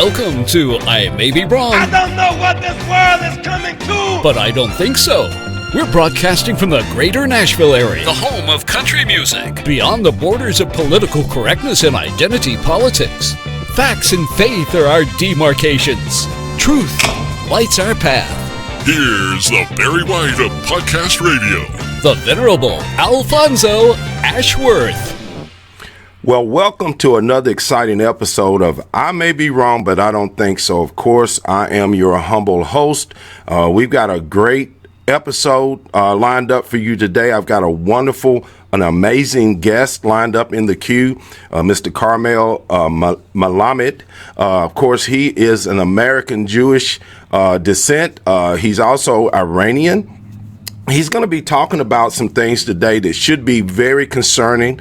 Welcome to I May Be Wrong. I don't know what this world is coming to, but I don't think so. We're broadcasting from the greater Nashville area, the home of country music, beyond the borders of political correctness and identity politics. Facts and faith are our demarcations. Truth lights our path. Here's the Barry White of Podcast Radio, the Venerable Alfonso Ashworth. Well, welcome to another exciting episode of I May Be Wrong, but I Don't Think So. Of course, I am your humble host. We've got a great episode lined up for you today. I've got an amazing guest lined up in the queue, Mr. Karmel Melamed. Of course, he is an American Jewish descent. He's also Iranian. He's going to be talking about some things today that should be very concerning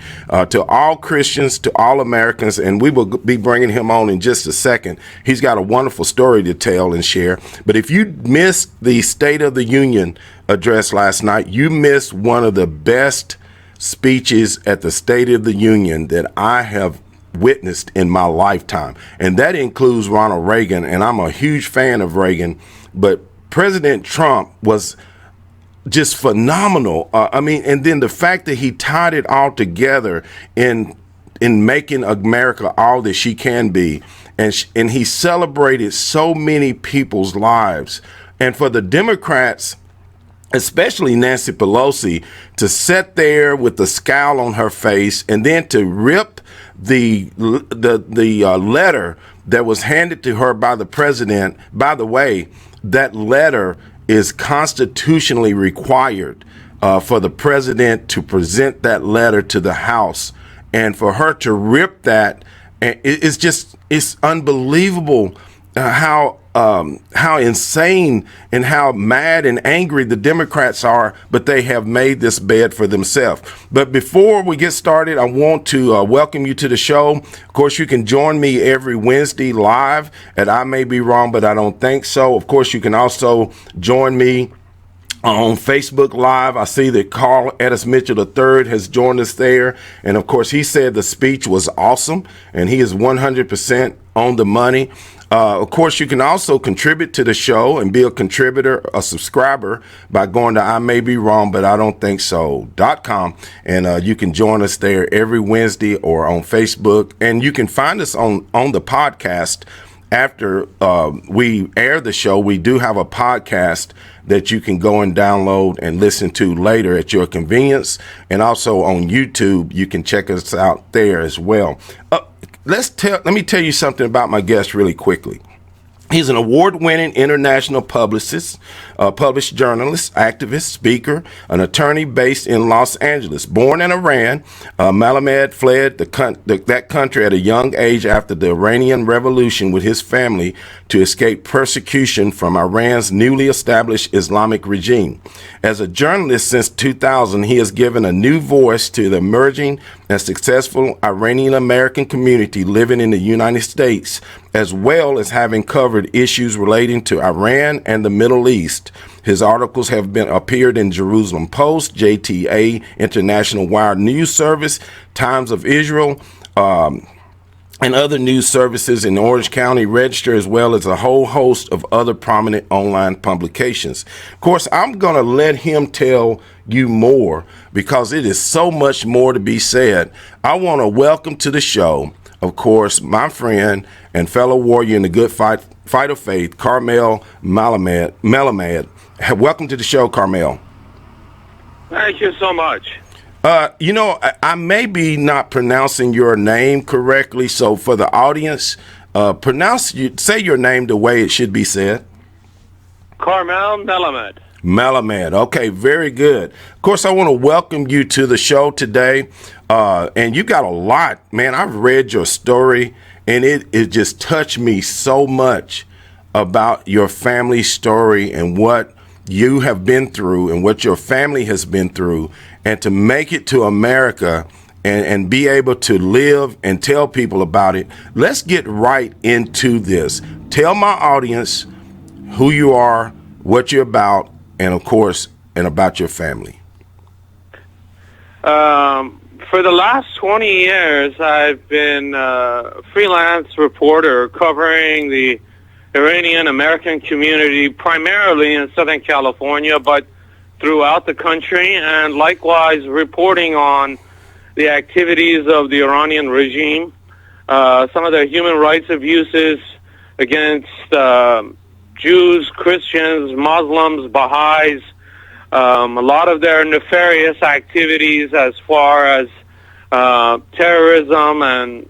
to all Christians, to all Americans, and we will be bringing him on in just a second. He's got a wonderful story to tell and share. But if you missed the State of the Union address last night, you missed one of the best speeches at the State of the Union that I have witnessed in my lifetime. And that includes Ronald Reagan, and I'm a huge fan of Reagan, but President Trump was just phenomenal. And then the fact that he tied it all together in making America all that she can be, and he celebrated so many people's lives. And for the Democrats, especially Nancy Pelosi, to sit there with the scowl on her face and then to rip the letter that was handed to her by the president. By the way, that letter is constitutionally required for the president to present that letter to the House, and for her to rip that, it's unbelievable how insane and how mad and angry the Democrats are, but they have made this bed for themselves. But before we get started, I want to welcome you to the show. Of course, you can join me every Wednesday live at I May Be Wrong, but I Don't Think So. Of course, you can also join me on Facebook Live. I see that Carl Edis Mitchell III has joined us there. And of course, he said the speech was awesome, and he is 100% on the money. Of course, you can also contribute to the show and be a contributor, a subscriber, by going to I May Be Wrong, but I Don't Think So.com. And you can join us there every Wednesday or on Facebook. And you can find us on the podcast. After we air the show, we do have a podcast that you can go and download and listen to later at your convenience. And also on YouTube, you can check us out there as well. Let me tell you something about my guest really quickly. He's an award-winning international publicist, published journalist, activist, speaker, an attorney based in Los Angeles. Born in Iran, Melamed fled that country at a young age after the Iranian Revolution with his family to escape persecution from Iran's newly established Islamic regime. As a journalist since 2000, he has given a new voice to the emerging and successful Iranian American community living in the United States, as well as having covered issues relating to Iran and the Middle East. His articles have appeared in Jerusalem Post, JTA, International Wire News Service, Times of Israel, and other news services in Orange County Register, as well as a whole host of other prominent online publications. Of course, I'm going to let him tell you more because it is so much more to be said. I want to welcome to the show, of course, my friend and fellow warrior in the good fight of faith, Karmel Melamed. Welcome to the show, Karmel. Thank you so much. I may be not pronouncing your name correctly, so for the audience, say your name the way it should be said. Karmel Melamed. Melamed. Okay, very good. Of course, I want to welcome you to the show today. And you got a lot, man. I've read your story, and it just touched me so much about your family story and what you have been through and what your family has been through, and to make it to America and be able to live and tell people about it. Let's get right into this. Tell my audience who you are, what you're about, and of course, and about your family. For the last 20 years, I've been a freelance reporter covering the Iranian American community, primarily in Southern California, but throughout the country, and likewise reporting on the activities of the Iranian regime, some of their human rights abuses against Jews, Christians, Muslims, Baha'is, a lot of their nefarious activities as far as terrorism and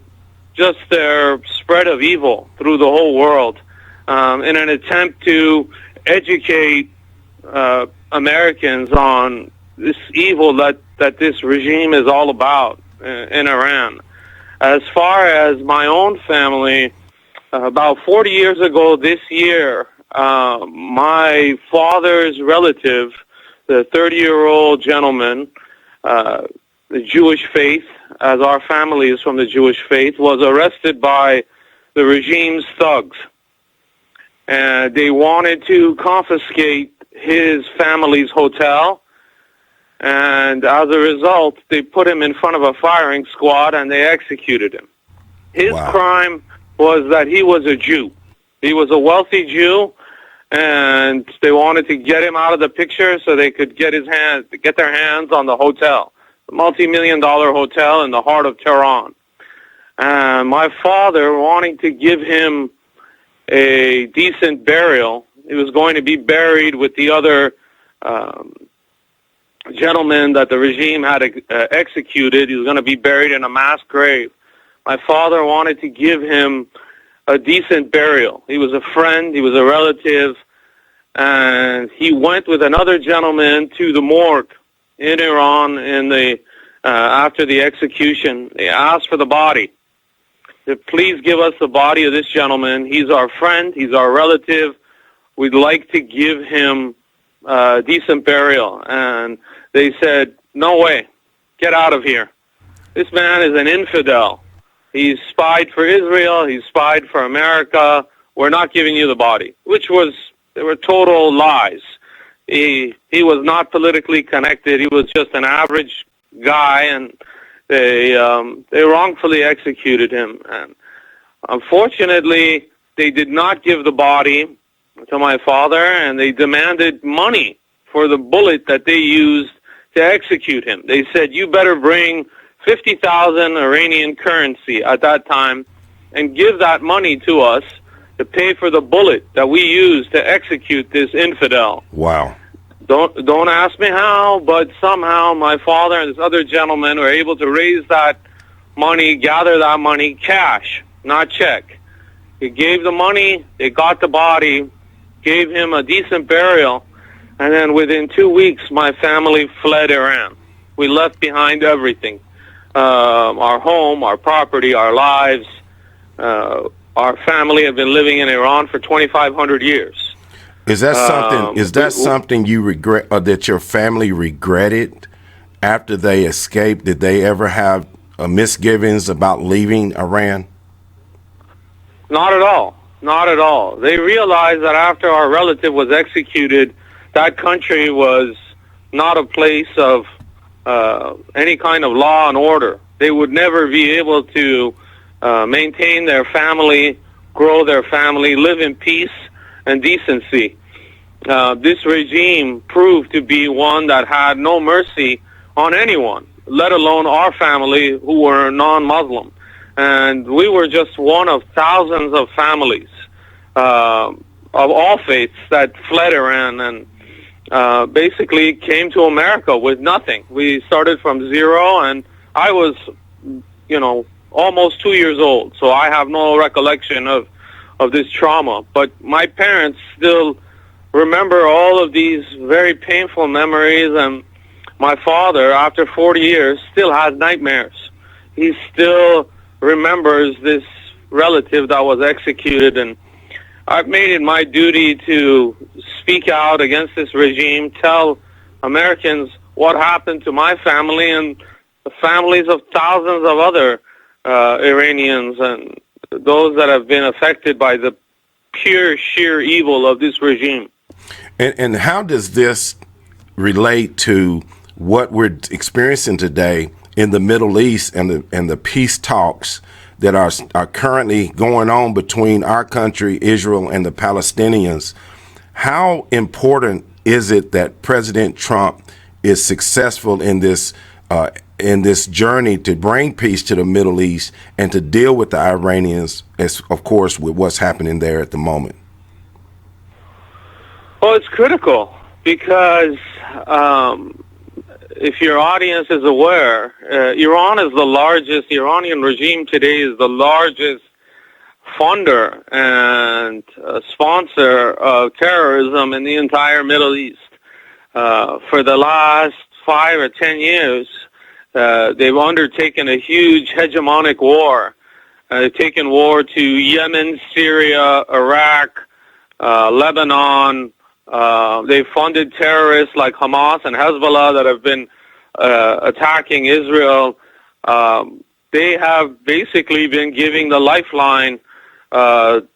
just their spread of evil through the whole world, in an attempt to educate Americans on this evil that this regime is all about in Iran. As far as my own family, about 40 years ago this year, my father's relative, the 30-year-old gentleman, the Jewish faith, as our family is from the Jewish faith, was arrested by the regime's thugs. And they wanted to confiscate his family's hotel, and as a result, they put him in front of a firing squad and they executed him. His crime was that he was a Jew. He was a wealthy Jew, and they wanted to get him out of the picture so they could get their hands on the hotel, a multi-million-dollar hotel in the heart of Tehran. And my father, wanting to give him a decent burial, he was going to be buried with the other gentleman that the regime had executed. He was going to be buried in a mass grave. My father wanted to give him a decent burial. He was a friend, he was a relative, and he went with another gentleman to the morgue in Iran after the execution. They asked for the body. Said, please give us the body of this gentleman. He's our friend, he's our relative. We'd like to give him a decent burial. And they said, no way, get out of here. This man is an infidel. He's spied for Israel, he's spied for America. We're not giving you the body, they were total lies. He was not politically connected. He was just an average guy, and they wrongfully executed him. And unfortunately, they did not give the body to my father, and they demanded money for the bullet that they used to execute him. They said, you better bring 50,000 Iranian currency at that time and give that money to us to pay for the bullet that we used to execute this infidel. Wow. Don't ask me how, but somehow my father and this other gentleman were able to raise that money, gather that money, cash, not check. They gave the money, they got the body, gave him a decent burial, and then within 2 weeks, my family fled Iran. We left behind everything. Our home, our property, our lives. Our family have been living in Iran for 2,500 years. Is that something? Is that something you regret, or that your family regretted after they escaped? Did they ever have misgivings about leaving Iran? Not at all. Not at all. They realized that after our relative was executed, that country was not a place of any kind of law and order. They would never be able to maintain their family, grow their family, live in peace and decency. This regime proved to be one that had no mercy on anyone, let alone our family who were non-Muslim. And we were just one of thousands of families of all faiths that fled Iran and basically came to America with nothing. We started from zero, and I was, almost 2 years old, so I have no recollection of this trauma. But my parents still remember all of these very painful memories, and my father, after 40 years, still has nightmares. He still remembers this relative that was executed, and I've made it my duty to speak out against this regime, tell Americans what happened to my family and the families of thousands of other Iranians and those that have been affected by the pure, sheer evil of this regime. And how does this relate to what we're experiencing today in the Middle East and the peace talks that are currently going on between our country, Israel, and the Palestinians. How important is it that President Trump is successful in this journey to bring peace to the Middle East and to deal with the Iranians, as of course with what's happening there at the moment? Well, it's critical because if your audience is aware, the Iranian regime today is the largest funder and sponsor of terrorism in the entire Middle East. For the last 5 or 10 years, they've undertaken a huge hegemonic war. They've taken war to Yemen, Syria, Iraq, Lebanon. They've funded terrorists like Hamas and Hezbollah that have been attacking Israel. They have basically been giving the lifeline of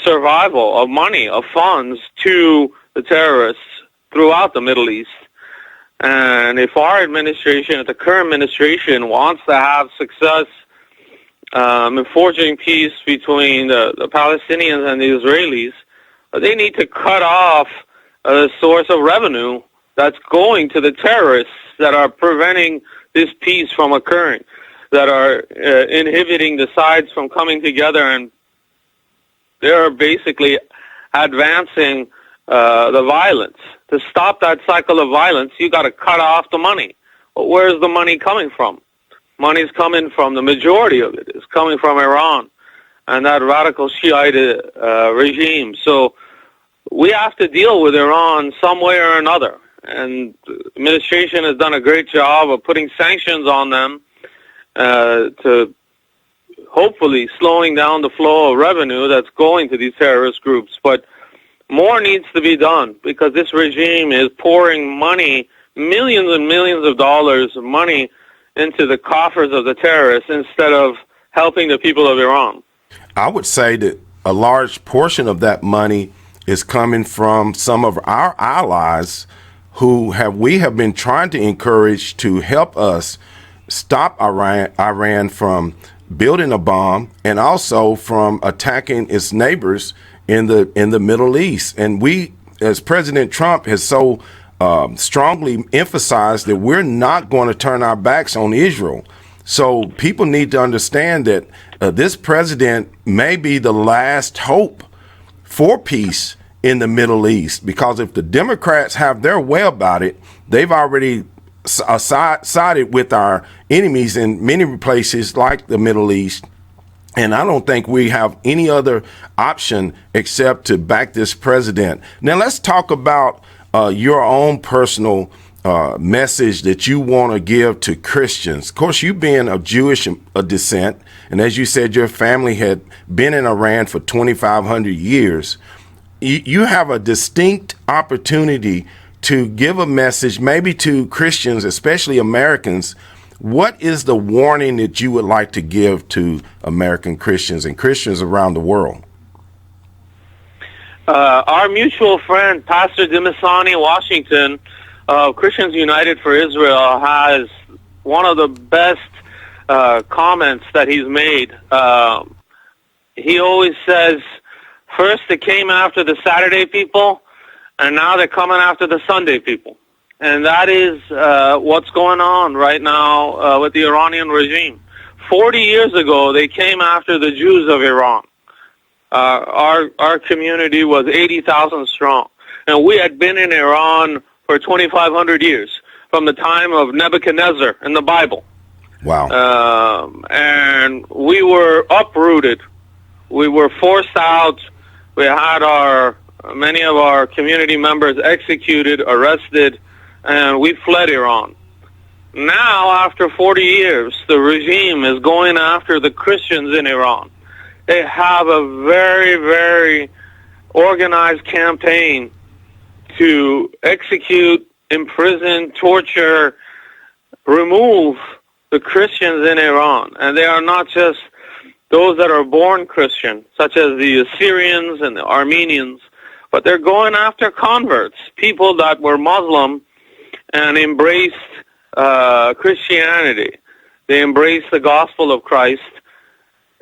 survival, of money, of funds to the terrorists throughout the Middle East. And if our administration, the current administration, wants to have success in forging peace between the Palestinians and the Israelis, they need to cut off a source of revenue that's going to the terrorists that are preventing this peace from occurring, that are inhibiting the sides from coming together, and they're basically advancing the violence. To stop that cycle of violence, you got to cut off the money. But where's the money coming from? Money's coming from, the majority of it is coming from Iran and that radical Shiite regime. So we have to deal with Iran some way or another. And the administration has done a great job of putting sanctions on them to hopefully slowing down the flow of revenue that's going to these terrorist groups. But more needs to be done because this regime is pouring money, millions and millions of dollars of money into the coffers of the terrorists instead of helping the people of Iran. I would say that a large portion of that money is coming from some of our allies who we have been trying to encourage to help us stop Iran from building a bomb and also from attacking its neighbors in the Middle East. And we, as President Trump has so strongly emphasized, that we're not going to turn our backs on Israel. So people need to understand that this president may be the last hope for peace in the Middle East, because if the Democrats have their way about it, they've already sided with our enemies in many places like the Middle East. And I don't think we have any other option except to back this president. Now, let's talk about your own personal message that you want to give to Christians. Of course, you being of Jewish descent, and as you said, your family had been in Iran for 2,500 years. You have a distinct opportunity to give a message, maybe to Christians, especially Americans. What is the warning that you would like to give to American Christians and Christians around the world? Our mutual friend, Pastor Dimasani Washington, Christians United for Israel, has one of the best comments that he's made. He always says, first they came after the Saturday people, and now they're coming after the Sunday people. And that is what's going on right now with the Iranian regime. 40 years ago, they came after the Jews of Iran. Our community was 80,000 strong. And we had been in Iran for 2,500 years, from the time of Nebuchadnezzar in the Bible. Wow. And we were uprooted. We were forced out. We had many of our community members executed, arrested, and we fled Iran. Now, after 40 years, the regime is going after the Christians in Iran. They have a very, very organized campaign to execute, imprison, torture, remove the Christians in Iran. And they are not just those that are born Christian, such as the Assyrians and the Armenians, but they're going after converts, people that were Muslim and embraced Christianity. They embrace the gospel of Christ,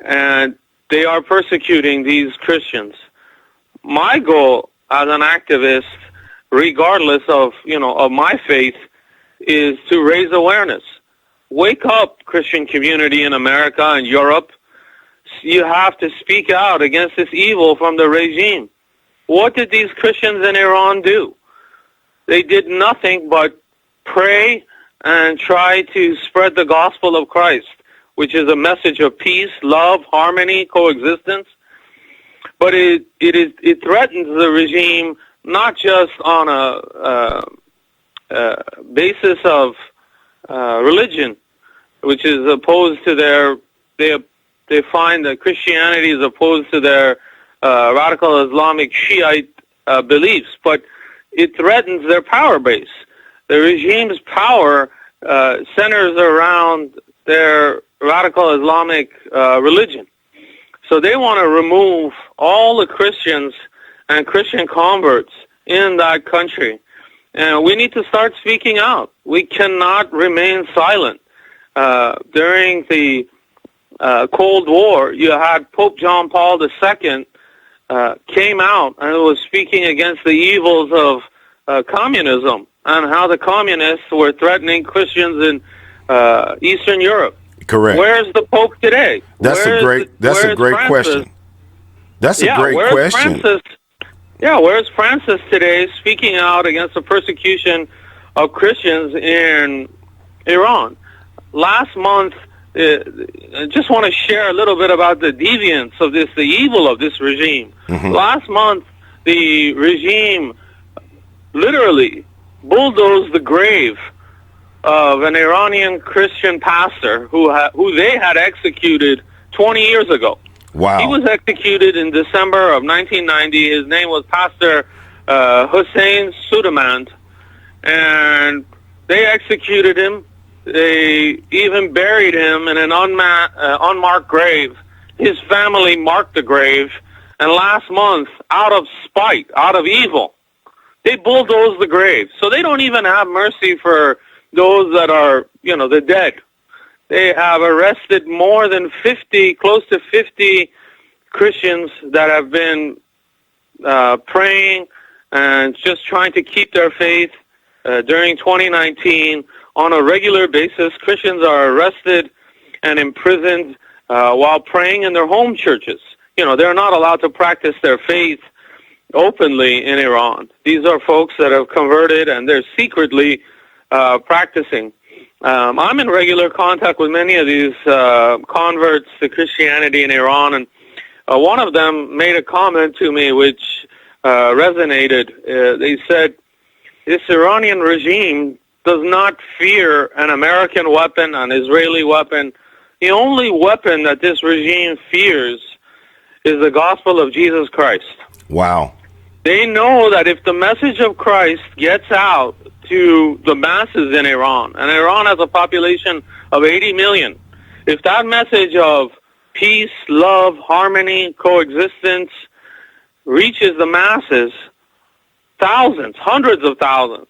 and they are persecuting these Christians. My goal as an activist, regardless of my faith, is to raise awareness. Wake up, Christian community in America and Europe. You have to speak out against this evil from the regime. What did these Christians in Iran do? They did nothing but pray and try to spread the gospel of Christ, which is a message of peace, love, harmony, coexistence. But it threatens the regime not just on a basis of religion, which is opposed to they find that Christianity is opposed to their radical Islamic Shiite beliefs, but it threatens their power base. The regime's power centers around their radical Islamic religion. So they want to remove all the Christians and Christian converts in that country. And we need to start speaking out. We cannot remain silent. During the Cold War, you had Pope John Paul II came out and was speaking against the evils of communism and how the communists were threatening Christians in Eastern Europe. Correct. Where's the Pope today? That's a great question. That's a great question. Where's Francis today speaking out against the persecution of Christians in Iran? Last month, I just want to share a little bit about the deviance of the evil of this regime. Mm-hmm. Last month, the regime literally bulldozed the grave of an Iranian Christian pastor who they had executed 20 years ago. Wow. He was executed in December of 1990. His name was Pastor Hussein Sudamand, and they executed him. They even buried him in an unmarked grave. His family marked the grave, and last month, out of spite, out of evil, they bulldozed the grave. So they don't even have mercy for those that are, the dead. They have arrested more than 50, close to 50 Christians that have been praying and just trying to keep their faith during 2019. On a regular basis, Christians are arrested and imprisoned while praying in their home churches. They're not allowed to practice their faith openly in Iran. These are folks that have converted and they're secretly practicing. I'm in regular contact with many of these converts to Christianity in Iran, and one of them made a comment to me which resonated. They said, this Iranian regime does not fear an American weapon, an Israeli weapon. The only weapon that this regime fears is the gospel of Jesus Christ. Wow. They know that if the message of Christ gets out to the masses in Iran, and Iran has a population of 80 million, if that message of peace, love, harmony, coexistence reaches the masses, thousands, hundreds of thousands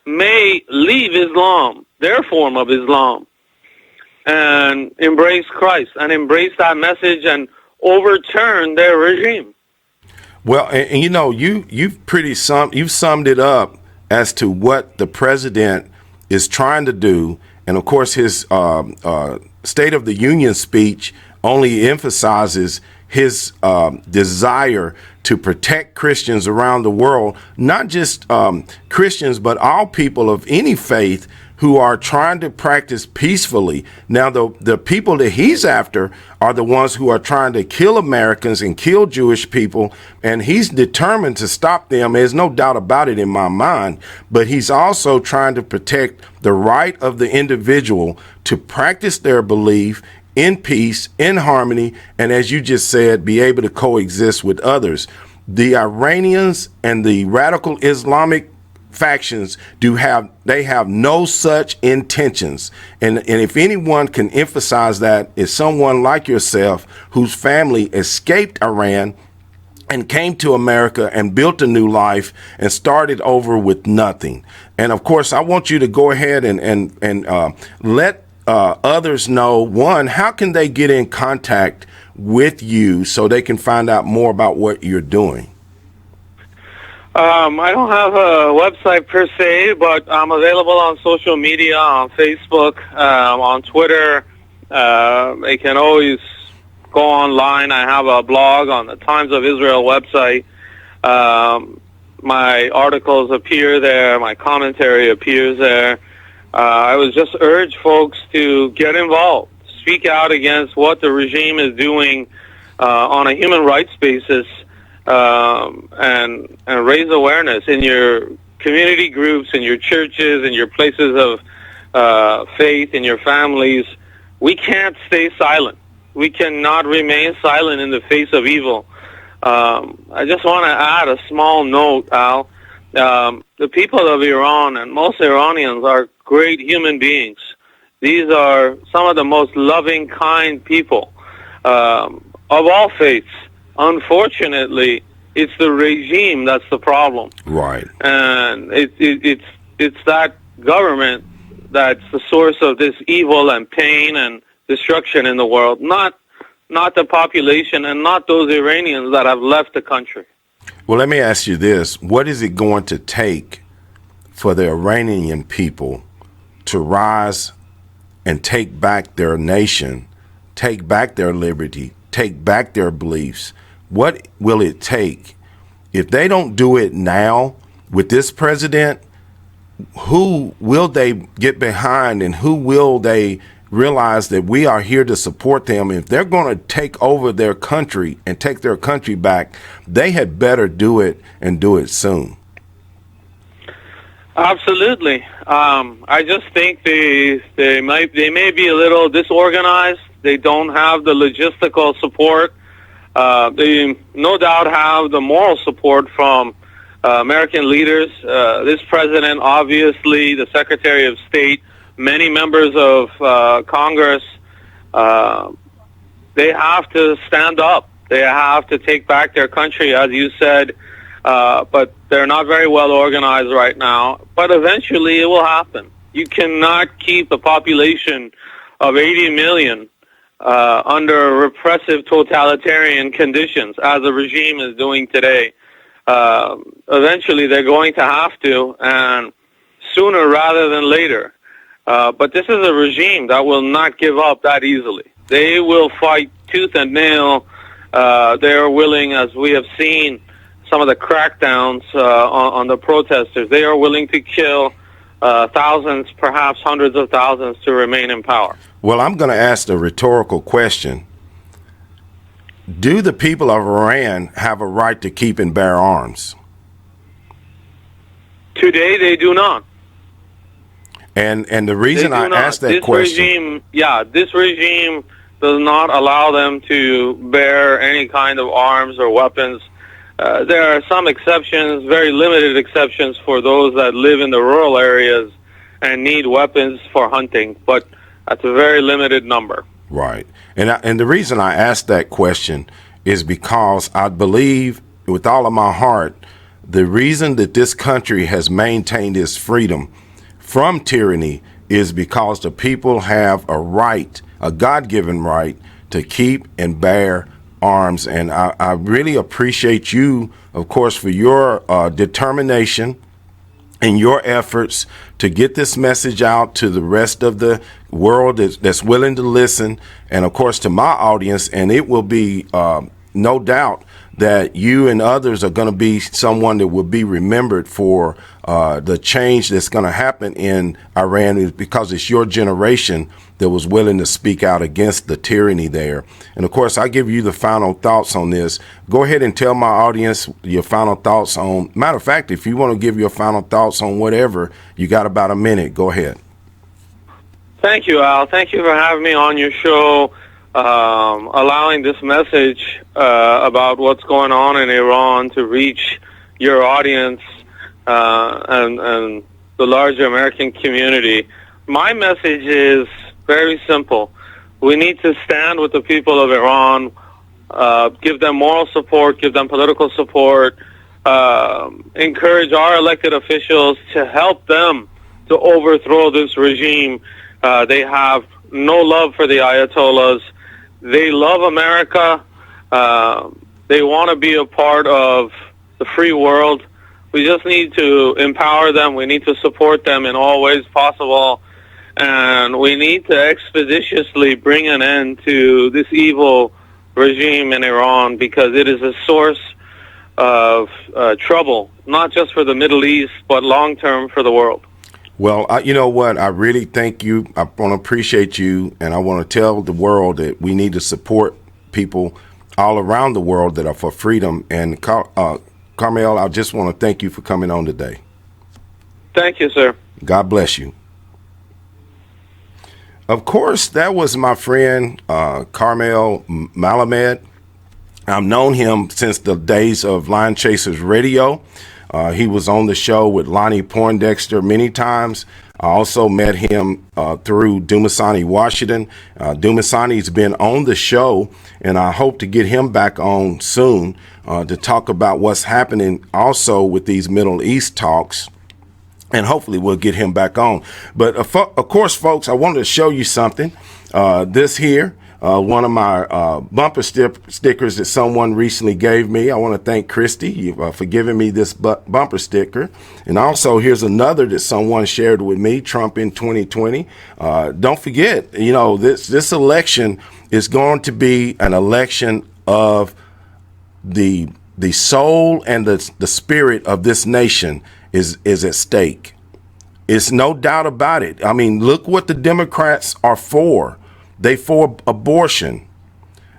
may leave Islam, their form of Islam, and embrace Christ and embrace that message and overturn their regime. Well, and you've summed it up as to what the president is trying to do, and of course his State of the Union speech only emphasizes his desire to protect Christians around the world, not just Christians, but all people of any faith who are trying to practice peacefully. Now, the people that he's after are the ones who are trying to kill Americans and kill Jewish people, and he's determined to stop them. There's no doubt about it in my mind, but he's also trying to protect the right of the individual to practice their belief in peace, in harmony, and as you just said, be able to coexist with others. The Iranians and the radical Islamic factions have no such intentions. And if anyone can emphasize that, is someone like yourself whose family escaped Iran and came to America and built a new life and started over with nothing. And of course, I want you to go ahead and let others know, one, how can they get in contact with you so they can find out more about what you're doing? I don't have a website per se, but I'm available on social media, on Facebook, on Twitter. They can always go online. I have a blog on the Times of Israel website. My articles appear there. My commentary appears there. I would just urge folks to get involved, speak out against what the regime is doing on a human rights basis, and raise awareness in your community groups, in your churches, in your places of faith, in your families. We can't stay silent. We cannot remain silent in the face of evil. I just want to add a small note, Al. The people of Iran and most Iranians are great human beings. These are some of the most loving, kind people of all faiths. Unfortunately, it's the regime that's the problem. Right. And it's that government that's the source of this evil and pain and destruction in the world, not the population and not those Iranians that have left the country. Well, let me ask you this. What is it going to take for the Iranian people to rise and take back their nation, take back their liberty, take back their beliefs? What will it take? If they don't do it now with this president, who will they get behind, and who will they realize that we are here to support them? If they're going to take over their country and take their country back, they had better do it, and do it soon. Absolutely. I just think they may be a little disorganized. They don't have the logistical support. They no doubt have the moral support from American leaders. This president, obviously, the Secretary of State, many members of Congress, they have to stand up. They have to take back their country, as you said, but they're not very well organized right now. But eventually it will happen. You cannot keep a population of 80 million under repressive totalitarian conditions, as the regime is doing today. Eventually they're going to have to, and sooner rather than later. But this is a regime that will not give up that easily. They will fight tooth and nail. They are willing, as we have seen some of the crackdowns on the protesters, they are willing to kill thousands, perhaps hundreds of thousands, to remain in power. Well, I'm going to ask a rhetorical question. Do the people of Iran have a right to keep and bear arms? Today, they do not. And the reason I asked that question... This regime does not allow them to bear any kind of arms or weapons. There are some exceptions, very limited exceptions, for those that live in the rural areas and need weapons for hunting, but that's a very limited number. Right. And the reason I asked that question is because I believe with all of my heart the reason that this country has maintained its freedom from tyranny is because the people have a right, a God-given right, to keep and bear arms. And I really appreciate you, of course, for your determination and your efforts to get this message out to the rest of the world that's willing to listen, and of course to my audience. And it will be no doubt that you and others are going to be someone that will be remembered for the change that's going to happen in Iran, because it's your generation that was willing to speak out against the tyranny there. And of course, I give you the final thoughts on this. Go ahead and tell my audience your final thoughts on, matter of fact, if you want to give your final thoughts on whatever, you got about a minute. Go ahead. Thank you, Al. Thank you for having me on your show, allowing this message about what's going on in Iran to reach your audience and the larger American community. My message is very simple. We need to stand with the people of Iran, give them moral support, give them political support, encourage our elected officials to help them to overthrow this regime They have no love for the Ayatollahs. They love America. They want to be a part of the free world. We just need to empower them. We need to support them in all ways possible. And we need to expeditiously bring an end to this evil regime in Iran, because it is a source of trouble, not just for the Middle East, but long-term for the world. Well, you know what? I really thank you. I want to appreciate you, and I want to tell the world that we need to support people all around the world that are for freedom. And Karmel, I just want to thank you for coming on today. Thank you, sir. God bless you. Of course, that was my friend Karmel Melamed. I've known him since the days of Lion Chasers Radio. He was on the show with Lonnie Poindexter many times. I also met him through Dumasani, Washington. Dumasani's been on the show, and I hope to get him back on soon to talk about what's happening also with these Middle East talks. And hopefully we'll get him back on. But of course, folks, I wanted to show you something. This here, one of my bumper stickers that someone recently gave me. I want to thank Christy for giving me this bumper sticker. And also, here's another that someone shared with me, Trump in 2020. Don't forget, you know, this election is going to be an election of the soul and the spirit of this nation is at stake. It's no doubt about it. I mean, look what the Democrats are for. They for abortion.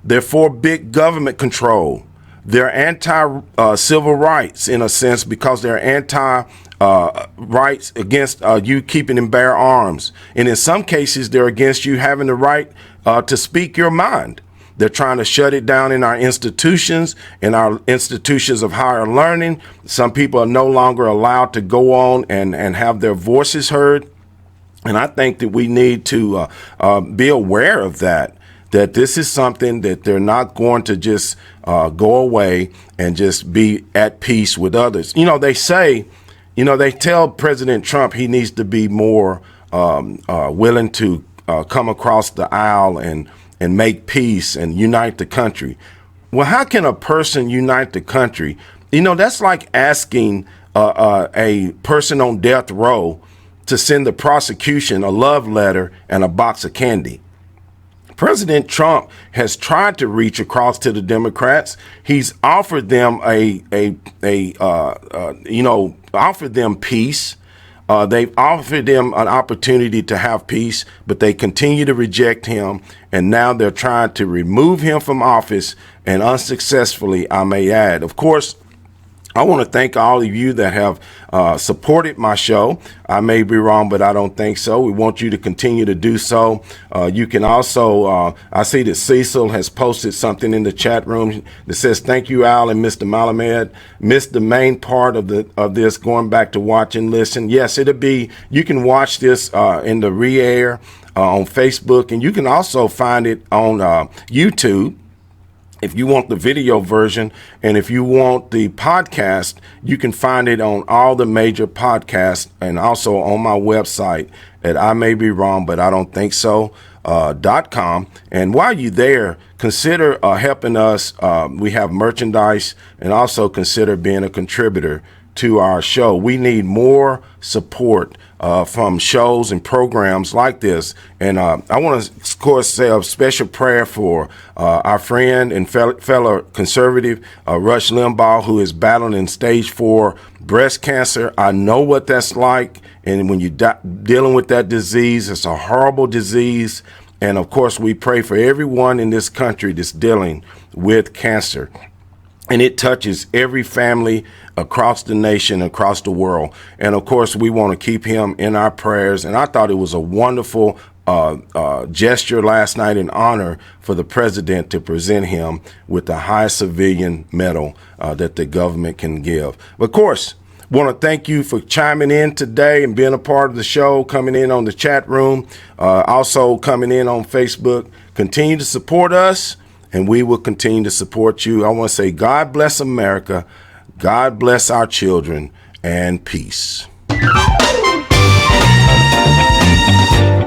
They're for big government control. They're anti-civil rights in a sense, because they're anti-rights against you keeping and bear arms. And in some cases, they're against you having the right to speak your mind. They're trying to shut it down in our institutions, in our institutions of higher learning. Some people are no longer allowed to go on and have their voices heard. And I think that we need to be aware of that this is something that they're not going to just go away and just be at peace with others. You know, they say, you know, they tell President Trump he needs to be more willing to come across the aisle and make peace and unite the country. Well, how can a person unite the country? You know, that's like asking a person on death row to send the prosecution a love letter and a box of candy. President Trump has tried to reach across to the Democrats. He's offered them offered them peace. They've offered them an opportunity to have peace, but they continue to reject him. And now they're trying to remove him from office, and unsuccessfully, I may add. Of course, I want to thank all of you that have supported my show. I may be wrong, but I don't think so. We want you to continue to do so. You can also, I see that Cecil has posted something in the chat room that says, thank you, Al and Mr. Melamed. Missed the main part of this, going back to watch and listen. Yes, it'll be, you can watch this in the re-air on Facebook, and you can also find it on YouTube. If you want the video version, and if you want the podcast, you can find it on all the major podcasts, and also on my website at I may be wrong, but I don't think so, .com. And while you're there, consider helping us. We have merchandise, and also consider being a contributor to our show. We need more support from shows and programs like this. And I want to, of course, say a special prayer for our friend and fellow conservative, Rush Limbaugh, who is battling stage 4 breast cancer. I know what that's like. And when you're dealing with that disease, it's a horrible disease. And of course, we pray for everyone in this country that's dealing with cancer. And it touches every family across the nation, across the world. And of course, we want to keep him in our prayers. And I thought it was a wonderful gesture last night in honor for the president to present him with the highest civilian medal that the government can give. But of course, want to thank you for chiming in today and being a part of the show, coming in on the chat room, also coming in on Facebook. Continue to support us, and we will continue to support you. I want to say God bless America, God bless our children, and peace.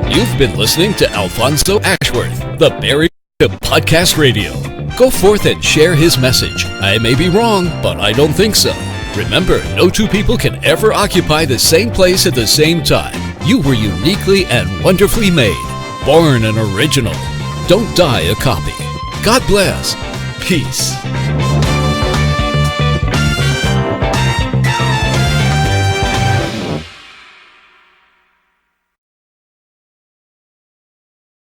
You've been listening to Alfonso Ashworth, the Barry White of Podcast Radio. Go forth and share his message. I may be wrong, but I don't think so. Remember, no two people can ever occupy the same place at the same time. You were uniquely and wonderfully made. Born an original. Don't die a copy. God bless. Peace.